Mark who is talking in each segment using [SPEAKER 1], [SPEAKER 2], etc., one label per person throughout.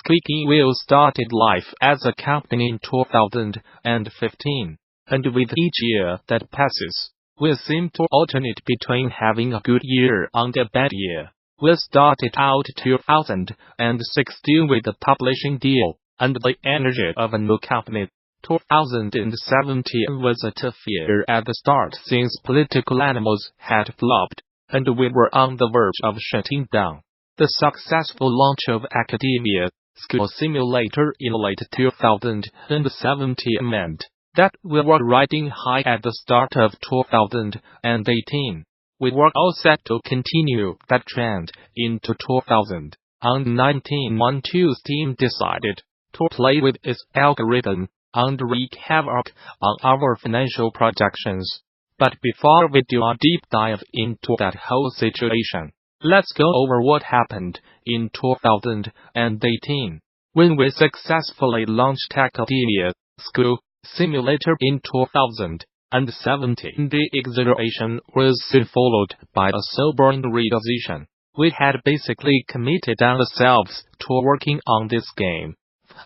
[SPEAKER 1] Squeaky will started life as a captain in 2015, and with each year that passes, we seem to alternate between having a good year and a bad year. We started out 2016 with a publishing deal and the energy of a new company. 2017 was a tough year at the start since Political Animals had flopped, and we were on the verge of shutting down. The successful launch of Academia School Simulator in late 2017 meant that we were riding high at the start of 2018. We were all set to continue that trend into 2019 until Steam decided to play with its algorithm and wreak havoc on our financial projections. But before we do a deep dive into that whole situation, let's go over what happened in 2018, when we successfully launched Academia School Simulator in 2017. The exhilaration was soon followed by a sobering realization. We had basically committed ourselves to working on this game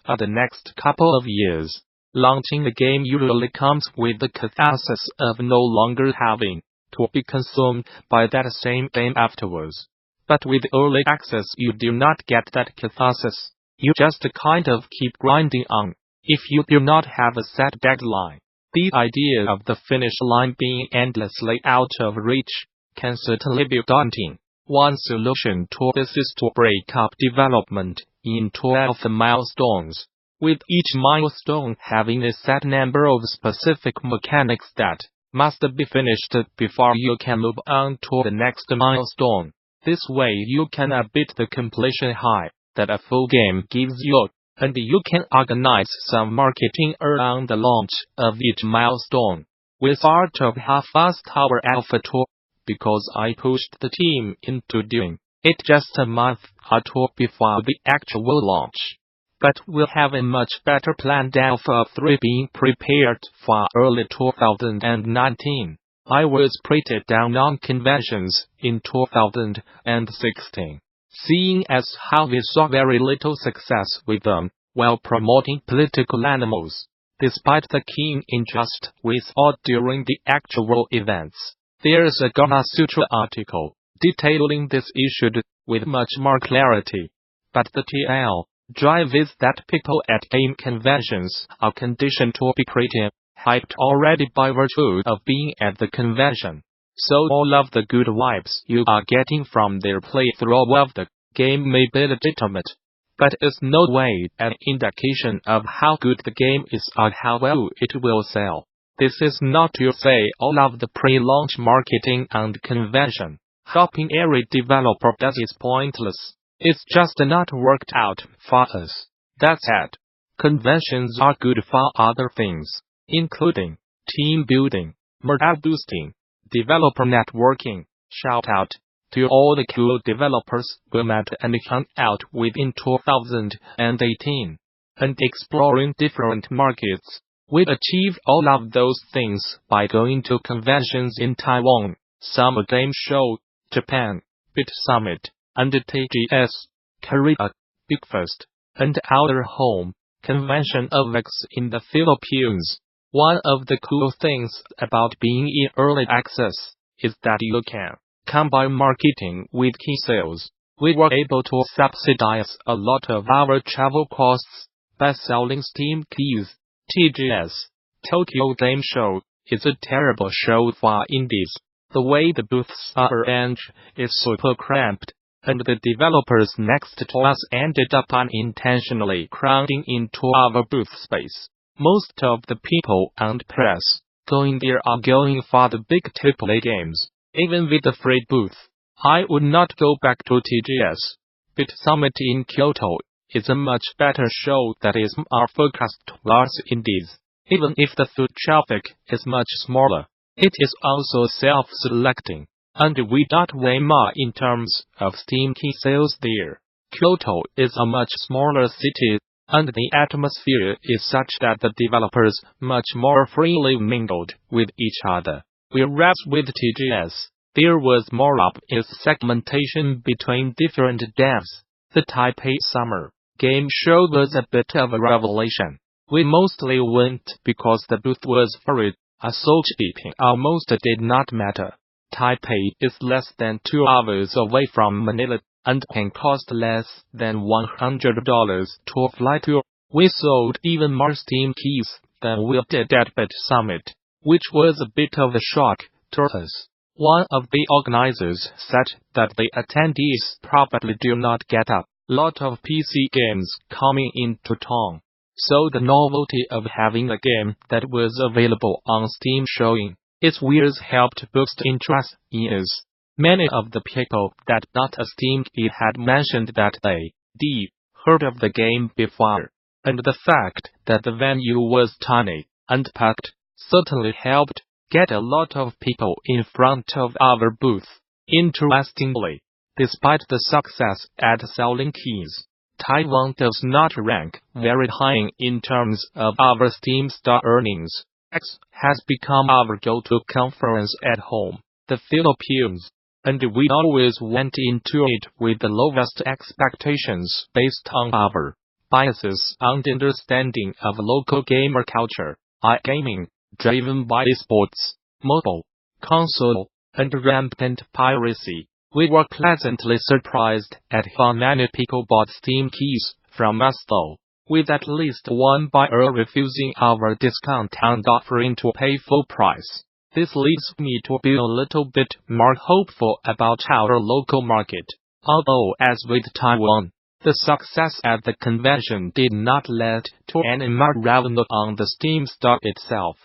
[SPEAKER 1] for the next couple of years. Launching a game usually comes with the catharsis of no longer having to be consumed by that same game afterwards. But with early access you do not get that catharsis. You just kind of keep grinding on. If you do not have a set deadline, the idea of the finish line being endlessly out of reach can certainly be daunting. One solution to this is to break up development in 12 milestones, with each milestone having a set number of specific mechanics that must be finished before you can move on to the next milestone. This way you can beat the completion high that a full game gives you, and you can organize some marketing around the launch of each milestone. We sort of half-assed our Alpha 2 because I pushed the team into doing it just a month or two before the actual launch. But we'll have a much better planned Alpha 3 being prepared for early 2019. I was pretty down on conventions in 2016, seeing as how we saw very little success with them while promoting Political Animals, despite the keen interest we saw during the actual events. There's a Gamasutra article detailing this issue with much more clarity. But the TL drive is that people at game conventions are conditioned to be pretty hyped already by virtue of being at the convention. So all of the good vibes you are getting from their playthrough of the game may be legitimate, but it's no way an indication of how good the game is or how well it will sell. This is not to say all of the pre-launch marketing and convention hopping every developer does is pointless. It's just not worked out for us. That said, conventions are good for other things, including team building, morale boosting, developer networking. Shout out to all the cool developers we met and hung out with in 2018, and exploring different markets. We achieved all of those things by going to conventions in Taiwan, Summer Game Show, Japan, Bit Summit, and TGS, Korea, Bigfest, and our home convention of X in the Philippines. One of the cool things about being in early access is that you can combine marketing with key sales. We were able to subsidize a lot of our travel costs by selling Steam keys. TGS, Tokyo Game Show, is a terrible show for indies. The way the booths are arranged is super cramped, and the developers next to us ended up unintentionally crowding into our booth space. Most of the people and press going there are going for the big AAA games. Even with the free booth, I would not go back to TGS. Bit Summit in Kyoto is a much better show that is more focused towards indies. Even if the foot traffic is much smaller, it is also self-selecting, and we got way more in terms of Steam key sales there. Kyoto is a much smaller city, and the atmosphere is such that the developers much more freely mingled with each other. Whereas with TGS, there was more obvious segmentation between different devs. The Taipei Summer game show was a bit of a revelation. We mostly went because the booth was free, so cheaping almost did not matter. Taipei is less than 2 hours away from Manila, and can cost less than $100 to fly to. We sold even more Steam keys than we did at Bit Summit, which was a bit of a shock to us. One of the organizers said that the attendees probably do not get a lot of PC games coming into town, so the novelty of having a game that was available on Steam showing its wares helped boost interest in us. Many of the people that got a Steam key had mentioned that they did heard of the game before, and the fact that the venue was tiny and packed certainly helped get a lot of people in front of our booth. Interestingly, despite the success at selling keys, Taiwan does not rank very high in terms of our Steam Star earnings. X has become our go-to conference at home, the Philippines, and we always went into it with the lowest expectations based on our biases and understanding of local gamer culture, iGaming, driven by esports, mobile, console, and rampant piracy. We were pleasantly surprised at how many people bought Steam keys from us though, with at least one buyer refusing our discount and offering to pay full price. This leads me to be a little bit more hopeful about our local market. Although as with Taiwan, the success at the convention did not lead to any more revenue on the Steam Store itself.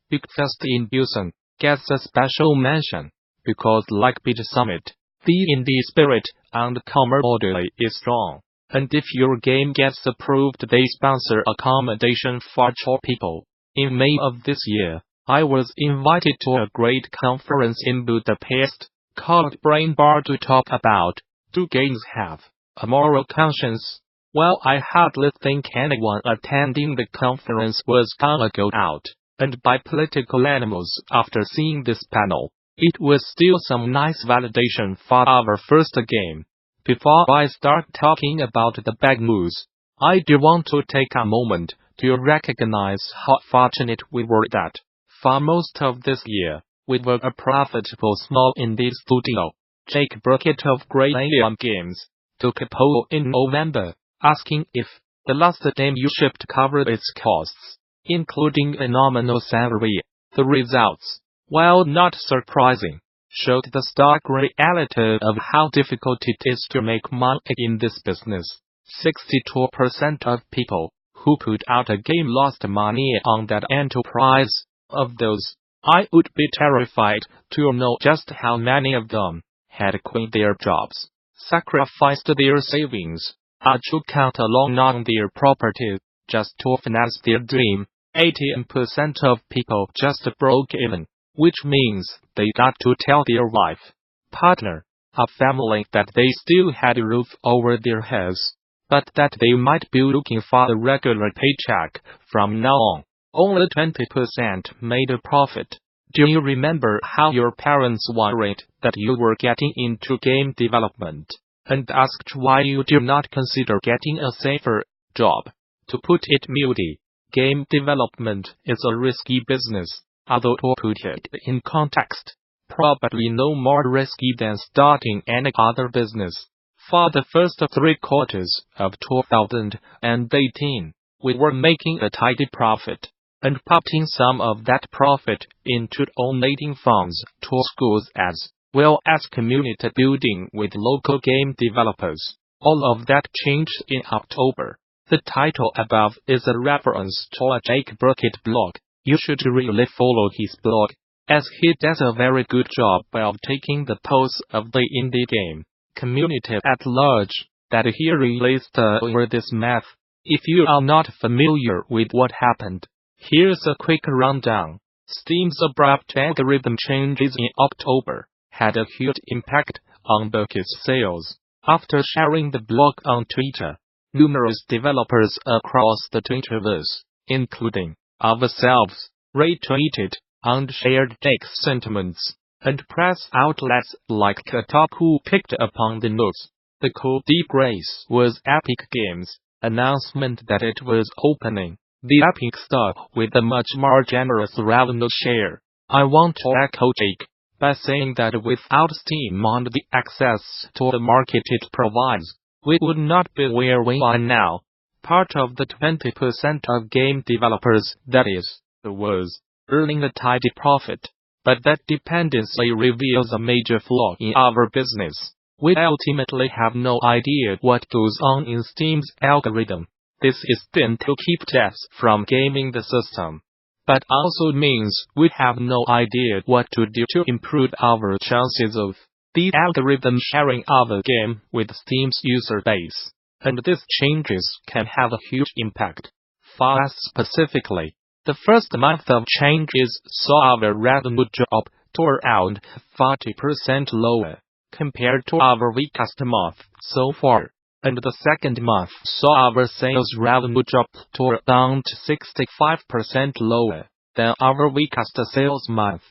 [SPEAKER 1] Big Fest in Busan gets a special mention, because like Bit Summit, the indie spirit and camaraderie is strong, and if your game gets approved they sponsor accommodation for 4 people. In May of this year, I was invited to a great conference in Budapest, called Brain Bar to talk about, do games have a moral conscience? Well, I hardly think anyone attending the conference was gonna go out and buy political animals after seeing this panel. It was still some nice validation for our first game. Before I start talking about the bad news, I do want to take a moment to recognize how fortunate we were that, for most of this year, we were a profitable small indie studio. Jake Burkett of Great Alien Games took a poll in November, asking if the last game you shipped covered its costs, including a nominal salary. The results, while not surprising, showed the stark reality of how difficult it is to make money in this business. 62% of people who put out a game lost money on that enterprise. Of those, I would be terrified to know just how many of them had quit their jobs, sacrificed their savings, or took out a loan on their property just to finance their dream. 80% of people just broke even, which means they got to tell their wife, partner, or family that they still had a roof over their heads, but that they might be looking for a regular paycheck from now on. Only 20% made a profit. Do you remember how your parents worried that you were getting into game development, and asked why you do not consider getting a safer job? To put it mildly, game development is a risky business, although to put it in context, probably no more risky than starting any other business. For the first 3 quarters of 2018, we were making a tidy profit, and putting some of that profit into donating funds to schools as well as community building with local game developers. All of that changed in October. The title above is a reference to a Jake Burkett blog. You should really follow his blog, as he does a very good job of taking the pulse of the indie game community at large that he released over this month. If you are not familiar with what happened, here's a quick rundown. Steam's abrupt algorithm changes in October had a huge impact on Burkett's sales. After sharing the blog on Twitter, numerous developers across the Twitterverse, including ourselves, retweeted and shared Jake's sentiments, and press outlets like Kotaku picked up on the news. The coup de grace was Epic Games, announcement that it was opening the Epic Store with a much more generous revenue share. I want to echo Jake by saying that without Steam and the access to the market it provides, we would not be where we are now. Part of the 20% of game developers, that is, was earning a tidy profit. But that dependency reveals a major flaw in our business. We ultimately have no idea what goes on in Steam's algorithm. This is done to keep devs from gaming the system, but also means we have no idea what to do to improve our chances of the algorithm sharing our game with Steam's user base. And these changes can have a huge impact. For us specifically, the first month of changes saw our revenue drop to around 40% lower compared to our weakest month so far, and the second month saw our sales revenue drop to around 65% lower than our weakest sales month.